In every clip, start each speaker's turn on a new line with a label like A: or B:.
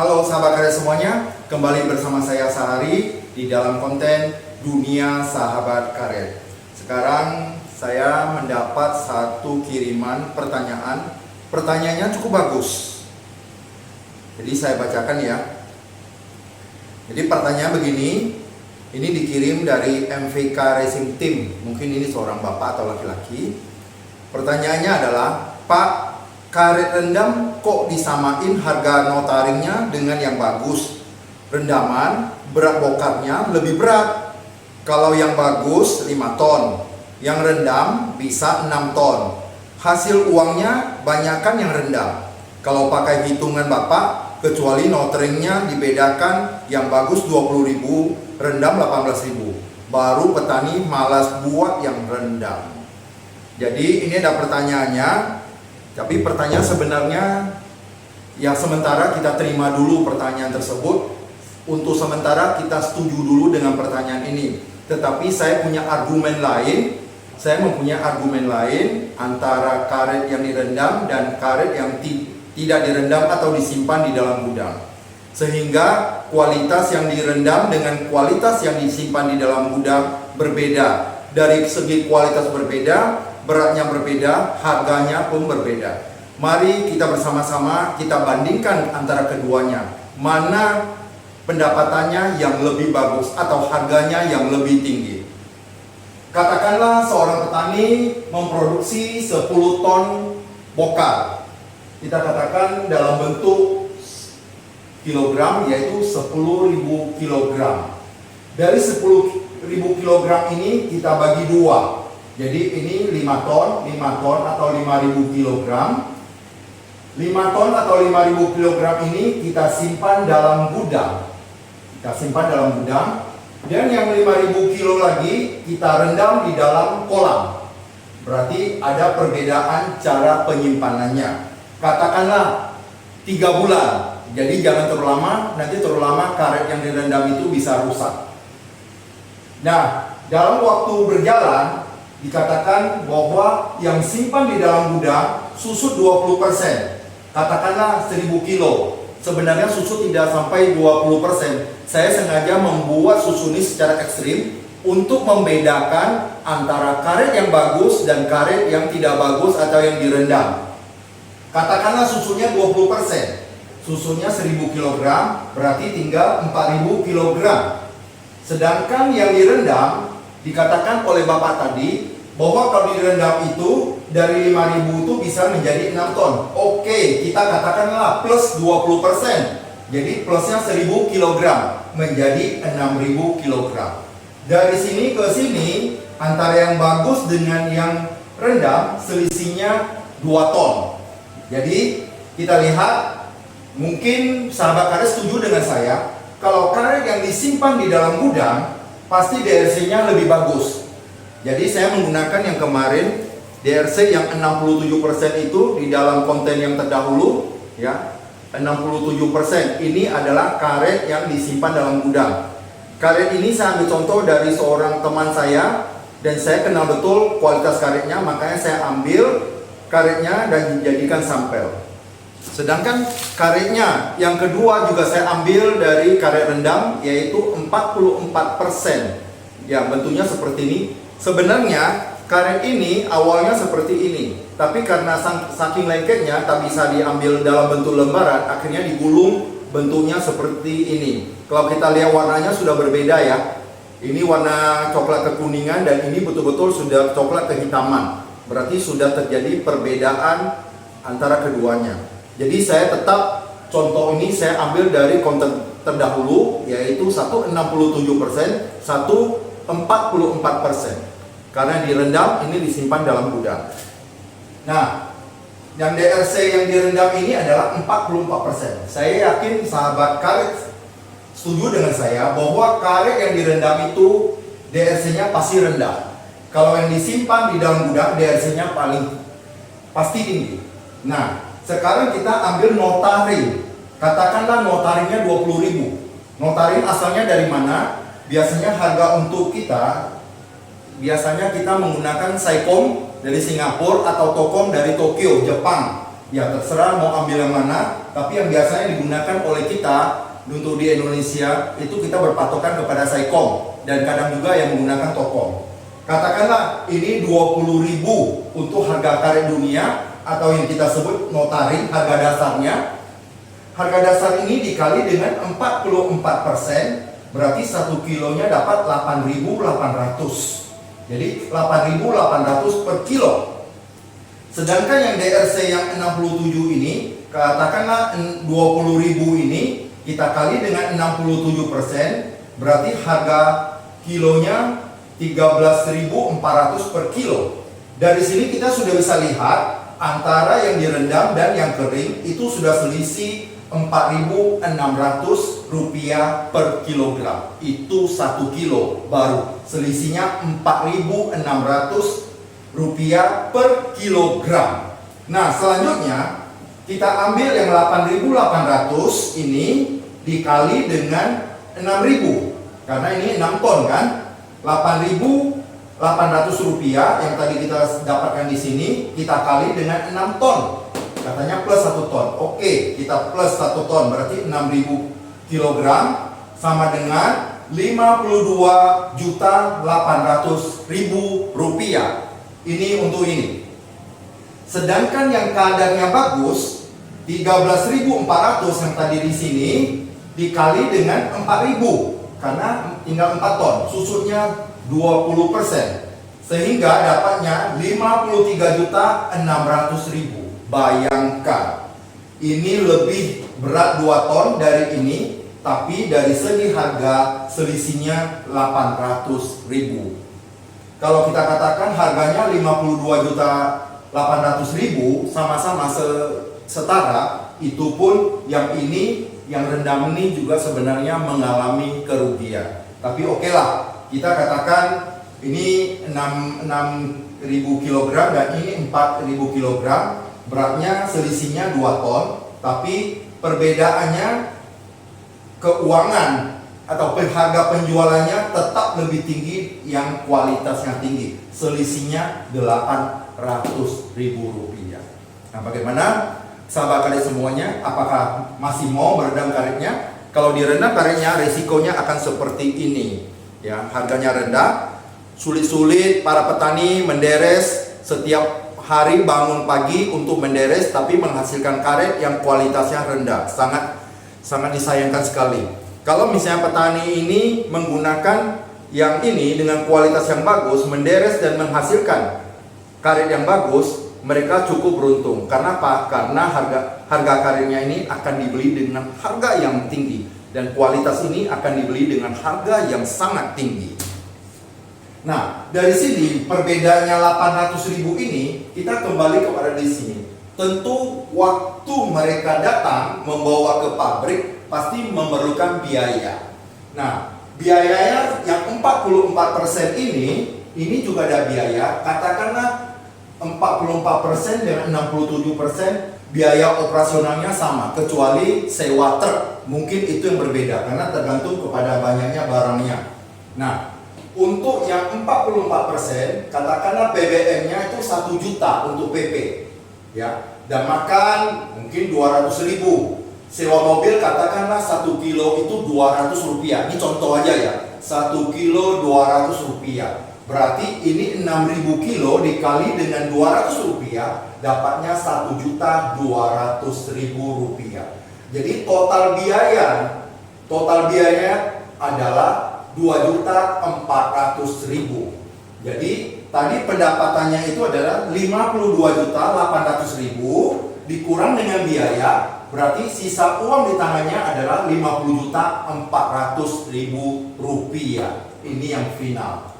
A: Halo sahabat karya semuanya, kembali bersama saya Sahari di dalam konten Dunia Sahabat Karet. Sekarang saya mendapat satu kiriman pertanyaan. Pertanyaannya cukup bagus. Jadi saya bacakan ya. Jadi pertanyaan begini, ini dikirim dari MVK Racing Team. Mungkin ini seorang bapak atau laki-laki. Pertanyaannya adalah, Pak, karet rendam kok disamain harga notaringnya dengan yang bagus? Rendaman, berat bokatnya lebih berat. Kalau yang bagus 5 ton, yang rendam bisa 6 ton. Hasil uangnya banyakkan yang rendam. Kalau pakai hitungan Bapak, kecuali notaringnya dibedakan, yang bagus 20.000, rendam 18.000. Baru petani malas buat yang rendam. Jadi ini ada pertanyaannya. Tapi pertanyaan sebenarnya yang sementara kita terima dulu pertanyaan tersebut. Untuk sementara kita setuju dulu dengan pertanyaan ini. Tetapi saya punya argumen lain. Saya mempunyai argumen lain antara karet yang direndam dan karet yang tidak direndam atau disimpan di dalam gudang. Sehingga kualitas yang direndam dengan kualitas yang disimpan di dalam gudang berbeda. Dari segi kualitas berbeda, beratnya berbeda, harganya pun berbeda. Mari kita bersama-sama kita bandingkan antara keduanya. Mana pendapatannya yang lebih bagus atau harganya yang lebih tinggi. Katakanlah seorang petani memproduksi 10 ton bokar. Kita katakan dalam bentuk kilogram, yaitu 10.000 kilogram. Dari 10.000 kilogram ini kita bagi dua. Jadi ini 5 ton atau 5.000 kilogram. 5 ton atau 5.000 kilogram ini kita simpan dalam gudang. Dan yang 5.000 kilo lagi kita rendam di dalam kolam. Berarti ada perbedaan cara penyimpanannya. Katakanlah 3 bulan. Jadi jangan terlalu lama, nanti terlalu lama karet yang direndam itu bisa rusak. Nah, dalam waktu berjalan dikatakan bahwa yang simpan di dalam gudang susut 20%. Katakanlah 1.000 kilo. Sebenarnya susut tidak sampai 20%. Saya sengaja membuat susu ini secara ekstrim untuk membedakan antara karet yang bagus dan karet yang tidak bagus atau yang direndam. Katakanlah susunya 20%. Susunya 1.000 kg, berarti tinggal 4.000 kg. Sedangkan yang direndam, dikatakan oleh Bapak tadi bahwa kalau direndam itu dari 5.000 itu bisa menjadi 6 ton. Oke, kita katakanlah plus 20%. Jadi plusnya 1.000 kg menjadi 6.000 kg. Dari sini ke sini antara yang bagus dengan yang rendam selisihnya 2 ton. Jadi kita lihat, mungkin sahabat karet setuju dengan saya, kalau karet yang disimpan di dalam gudang pasti DRC-nya lebih bagus. Jadi saya menggunakan yang kemarin DRC yang 67% itu di dalam konten yang terdahulu ya. 67% ini adalah karet yang disimpan dalam gudang. Karet ini saya ambil contoh dari seorang teman saya dan saya kenal betul kualitas karetnya, makanya saya ambil karetnya dan dijadikan sampel. Sedangkan karetnya yang kedua juga saya ambil dari karet rendam, yaitu 44%. Ya, bentuknya seperti ini. Sebenarnya karet ini awalnya seperti ini, tapi karena saking lengketnya tak bisa diambil dalam bentuk lembaran, akhirnya digulung bentuknya seperti ini. Kalau kita lihat warnanya sudah berbeda ya. Ini warna coklat kekuningan dan ini betul-betul sudah coklat kehitaman. Berarti sudah terjadi perbedaan antara keduanya. Jadi saya tetap contoh ini saya ambil dari konten terdahulu, yaitu satu 67%, satu 44%. Karena direndam, ini disimpan dalam gudang. Nah, yang DRC yang direndam ini adalah 44%. Saya yakin sahabat karet setuju dengan saya bahwa karet yang direndam itu DRC-nya pasti rendah. Kalau yang disimpan di dalam gudang, DRC-nya paling pasti tinggi. Nah, sekarang kita ambil notaring. Katakanlah notaringnya 20.000. Notaring asalnya dari mana? Biasanya harga untuk kita menggunakan Saicom dari Singapura atau Tokom dari Tokyo, Jepang. Ya terserah mau ambil yang mana, tapi yang biasanya digunakan oleh kita untuk di Indonesia itu kita berpatokan kepada Saikom dan kadang juga yang menggunakan Tokom. Katakanlah ini 20.000 untuk harga karet dunia atau yang kita sebut notaring, harga dasarnya. Harga dasar ini dikali dengan 44%, berarti 1 kilonya dapat 8.800. Jadi 8.800 per kilo. Sedangkan yang DRC yang 67 ini, katakanlah 20.000 ini kita kali dengan 67%, berarti harga kilonya 13.400 per kilo. Dari sini kita sudah bisa lihat antara yang direndam dan yang kering itu sudah selisih 4.600 rupiah per kilogram. Itu 1 kilo baru selisihnya 4.600 rupiah per kilogram. Nah selanjutnya kita ambil yang 8.800 ini dikali dengan 6.000, karena ini 6 ton kan. 8.800 rupiah yang tadi kita dapatkan di sini kita kali dengan 6 ton, katanya plus 1 ton. Oke, kita plus 1 ton berarti 6.000 kilogram sama dengan 52.800.000 rupiah. Ini untuk ini. Sedangkan yang kadarnya bagus 13.400 yang tadi di sini dikali dengan 4.000 karena tinggal 4 ton, susutnya 20%, sehingga dapatnya 53.600.000. Bayangkan, ini lebih berat 2 ton dari ini, tapi dari segi harga selisihnya 800.000. Kalau kita katakan harganya 52.800.000 sama-sama setara, itu pun yang ini, yang rendam ini juga sebenarnya mengalami kerugian. Tapi oke lah, kita katakan ini 6.000 kg dan ini 4.000 kg, beratnya selisihnya 2 ton, tapi perbedaannya keuangan atau harga penjualannya tetap lebih tinggi yang kualitasnya tinggi, selisihnya 800.000 rupiah. Nah bagaimana sahabat karet semuanya, apakah masih mau meredam karetnya? Kalau direndam karetnya resikonya akan seperti ini ya, harganya rendah, sulit-sulit para petani menderes, setiap hari bangun pagi untuk menderes tapi menghasilkan karet yang kualitasnya rendah, sangat disayangkan sekali. Kalau misalnya petani ini menggunakan yang ini dengan kualitas yang bagus, menderes dan menghasilkan karet yang bagus, mereka cukup beruntung. Karena apa? Karena harga karetnya ini akan dibeli dengan harga yang tinggi, dan kualitas ini akan dibeli dengan harga yang sangat tinggi. Nah, dari sini perbedaannya 800.000 ini, kita kembali kepada di sini. Tentu waktu mereka datang membawa ke pabrik pasti memerlukan biaya. Nah, biayanya yang 44% ini juga ada biaya. Katakanlah 44% dengan 67% biaya operasionalnya sama, kecuali sewa truk. Mungkin itu yang berbeda karena tergantung kepada banyaknya barangnya. Nah, untuk yang 44%, katakanlah BBM-nya itu 1 juta untuk PP. Ya, dan makan mungkin 200.000. Sewa mobil katakanlah 1 kilo itu 200 rupiah. Ini contoh aja ya, 1 kilo 200 rupiah. Berarti ini 6.000 kilo dikali dengan 200 rupiah, dapatnya 1.200.000 rupiah. Jadi total biayanya adalah 2.400.000. Jadi tadi pendapatannya itu adalah 52.800.000 dikurang dengan biaya, berarti sisa uang di tangannya adalah 50.400.000 rupiah. Ini yang final.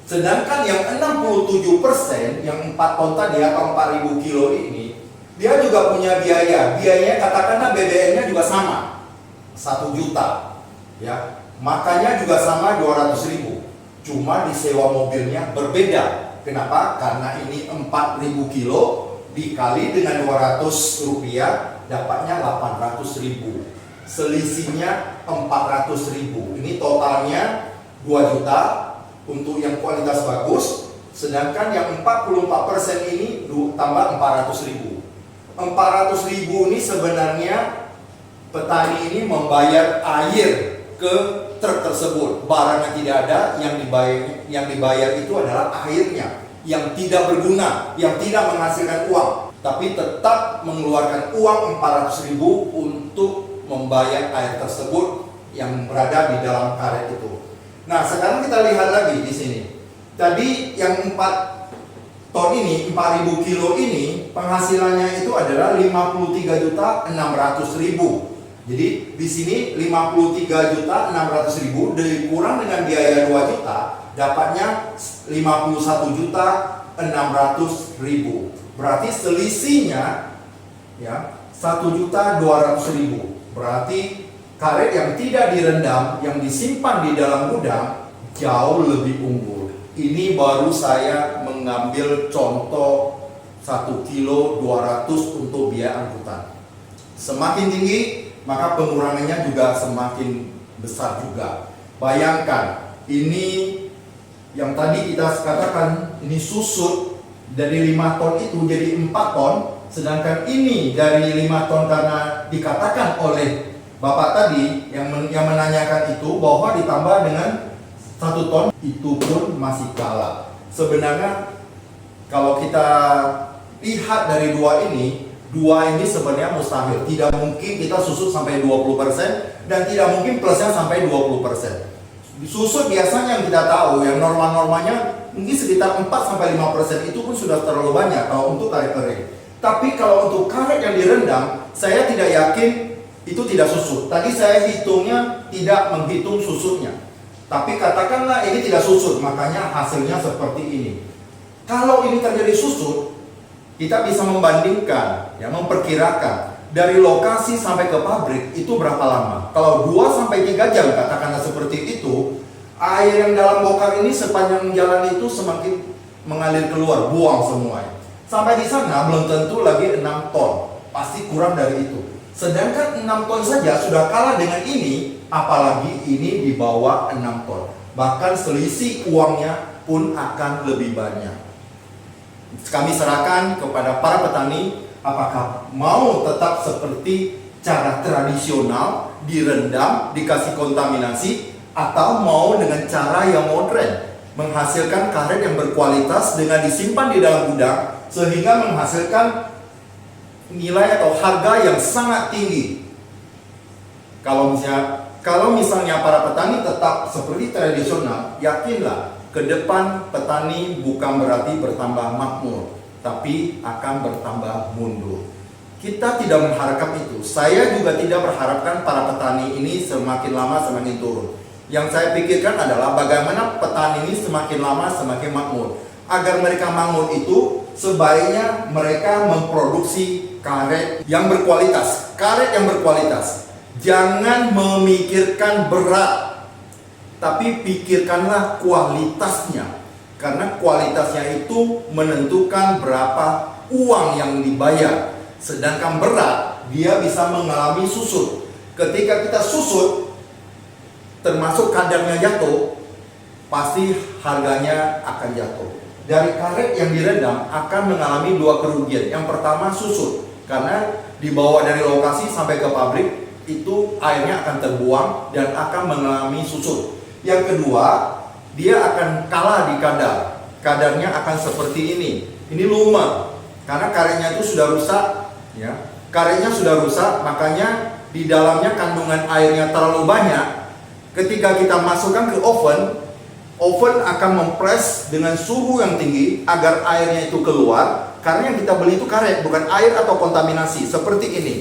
A: Sedangkan yang 67%, yang 4 ton tadi atau 4.000 kilo ini, dia juga punya biaya. Biayanya katakanlah BBM-nya juga sama, 1 juta. Ya, makanya juga sama 200.000. Cuma disewa mobilnya berbeda. Kenapa? Karena ini 4.000 kilo dikali dengan 200 rupiah, dapatnya 800.000. Selisihnya 400.000. Ini totalnya 2 juta untuk yang kualitas bagus. Sedangkan yang 44% ini tambah 400.000. 400.000 ini sebenarnya petani ini membayar air ke truk tersebut. Barangnya tidak ada, yang dibayar itu adalah airnya yang tidak berguna, yang tidak menghasilkan uang, tapi tetap mengeluarkan uang 400.000 untuk membayar air tersebut yang berada di dalam karet itu. Nah, sekarang kita lihat lagi di sini. Tadi yang 4 ton ini, 4.000 kilo ini, penghasilannya itu adalah 53.600.000. Jadi di sini 53.600.000 dikurang dengan biaya 2 juta, dapatnya 51.600.000. Berarti selisihnya ya 1.200.000. Berarti karet yang tidak direndam, yang disimpan di dalam gudang jauh lebih unggul. Ini baru saya mengambil contoh 1 kilo 200 untuk biaya angkutan. Semakin tinggi, maka pengurangannya juga semakin besar juga. Bayangkan, ini yang tadi kita katakan ini susut dari 5 ton itu jadi 4 ton, sedangkan ini dari 5 ton karena dikatakan oleh Bapak tadi yang menanyakan itu bahwa ditambah dengan 1 ton, itu pun masih kalah. Sebenarnya kalau kita lihat dari dua ini sebenarnya mustahil. Tidak mungkin kita susut sampai 20% dan tidak mungkin plusnya sampai 20%. Susut biasanya yang kita tahu, yang normal-normalnya mungkin sekitar 4-5% itu pun sudah terlalu banyak kalau untuk karet kering. Tapi kalau untuk karet yang direndam, saya tidak yakin itu tidak susut. Tadi saya hitungnya tidak menghitung susutnya. Tapi katakanlah ini tidak susut, makanya hasilnya seperti ini. Kalau ini terjadi susut, kita bisa membandingkan, ya, memperkirakan dari lokasi sampai ke pabrik itu berapa lama. Kalau 2-3 jam katakanlah seperti itu, air yang dalam bokar ini sepanjang jalan itu semakin mengalir keluar, buang semua. Sampai di sana belum tentu lagi 6 ton, pasti kurang dari itu. Sedangkan 6 ton saja sudah kalah dengan ini, apalagi ini di bawah 6 ton. Bahkan selisih uangnya pun akan lebih banyak. Kami serahkan kepada para petani apakah mau tetap seperti cara tradisional, direndam, dikasih kontaminasi, atau mau dengan cara yang modern, menghasilkan karet yang berkualitas dengan disimpan di dalam gudang sehingga menghasilkan nilai atau harga yang sangat tinggi. Kalau misalnya para petani tetap seperti tradisional, yakinlah ke depan petani bukan berarti bertambah makmur, tapi akan bertambah mundur. Kita tidak mengharapkan itu. Saya juga tidak berharapkan para petani ini semakin lama semakin turun. Yang saya pikirkan adalah bagaimana petani ini semakin lama semakin makmur. Agar mereka makmur itu, sebaiknya mereka memproduksi karet yang berkualitas. Karet yang berkualitas. Jangan memikirkan berat, tapi pikirkanlah kualitasnya. Karena kualitasnya itu menentukan berapa uang yang dibayar. Sedangkan berat, dia bisa mengalami susut. Ketika kita susut, termasuk kadarnya jatuh, pasti harganya akan jatuh. Dari karet yang direndam akan mengalami 2 kerugian. Yang pertama susut, karena dibawa dari lokasi sampai ke pabrik, itu airnya akan terbuang dan akan mengalami susut. Yang kedua, dia akan kalah di kadar. Kadarnya akan seperti ini. Ini lumer, karena karetnya itu sudah rusak, ya. Karetnya sudah rusak, makanya di dalamnya kandungan airnya terlalu banyak. Ketika kita masukkan ke oven, oven akan mempres dengan suhu yang tinggi agar airnya itu keluar. Karena yang kita beli itu karet, bukan air atau kontaminasi seperti ini.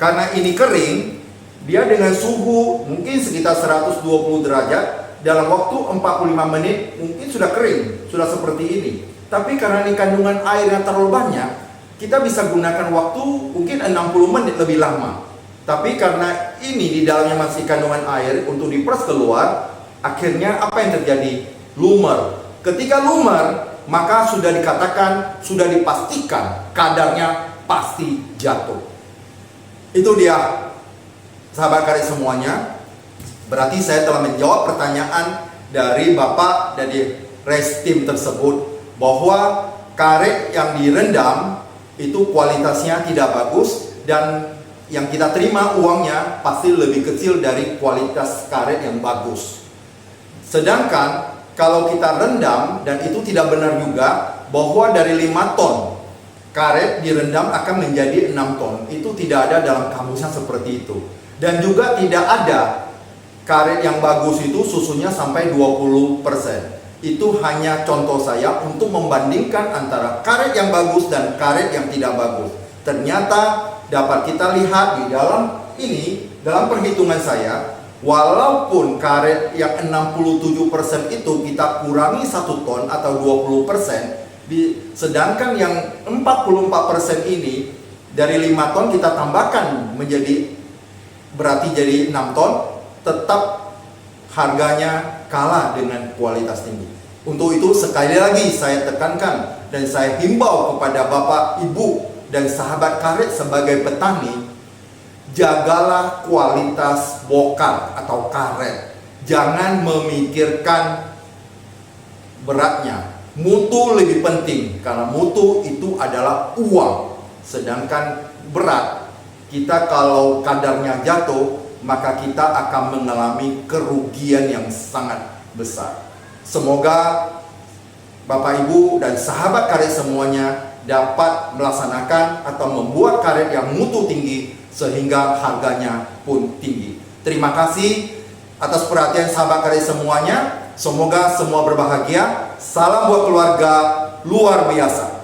A: Karena ini kering, dia dengan suhu mungkin sekitar 120 derajat, dalam waktu 45 menit mungkin sudah kering, sudah seperti ini. Tapi karena ini kandungan air yang terlalu banyak, kita bisa gunakan waktu mungkin 60 menit lebih lama. Tapi karena ini di dalamnya masih kandungan air untuk diperas keluar, akhirnya apa yang terjadi? Lumer. Ketika lumer, maka sudah dikatakan, sudah dipastikan kadarnya pasti jatuh. Itu dia, sahabat karet semuanya. Berarti saya telah menjawab pertanyaan dari Bapak dari race team tersebut, bahwa karet yang direndam itu kualitasnya tidak bagus, dan yang kita terima uangnya pasti lebih kecil dari kualitas karet yang bagus. Sedangkan kalau kita rendam, dan itu tidak benar juga, bahwa dari 5 ton karet direndam akan menjadi 6 ton. Itu tidak ada dalam kamusnya seperti itu. Dan juga tidak ada karet yang bagus itu susunya sampai 20%. Itu hanya contoh saya untuk membandingkan antara karet yang bagus dan karet yang tidak bagus. Ternyata dapat kita lihat di dalam ini, dalam perhitungan saya, walaupun karet yang 67% itu kita kurangi 1 ton atau 20%, sedangkan yang 44% ini dari 5 ton kita tambahkan menjadi, berarti jadi 6 ton, tetap harganya kalah dengan kualitas tinggi. Untuk itu sekali lagi saya tekankan dan saya himbau kepada Bapak, Ibu, dan sahabat karet sebagai petani, jagalah kualitas bokar atau karet. Jangan memikirkan beratnya. Mutu lebih penting, karena mutu itu adalah uang. Sedangkan berat, kita kalau kadarnya jatuh, maka kita akan mengalami kerugian yang sangat besar. Semoga Bapak, Ibu, dan sahabat karet semuanya dapat melaksanakan atau membuat karet yang mutu tinggi sehingga harganya pun tinggi. Terima kasih atas perhatian sahabat karet semuanya. Semoga semua berbahagia. Salam buat keluarga luar biasa.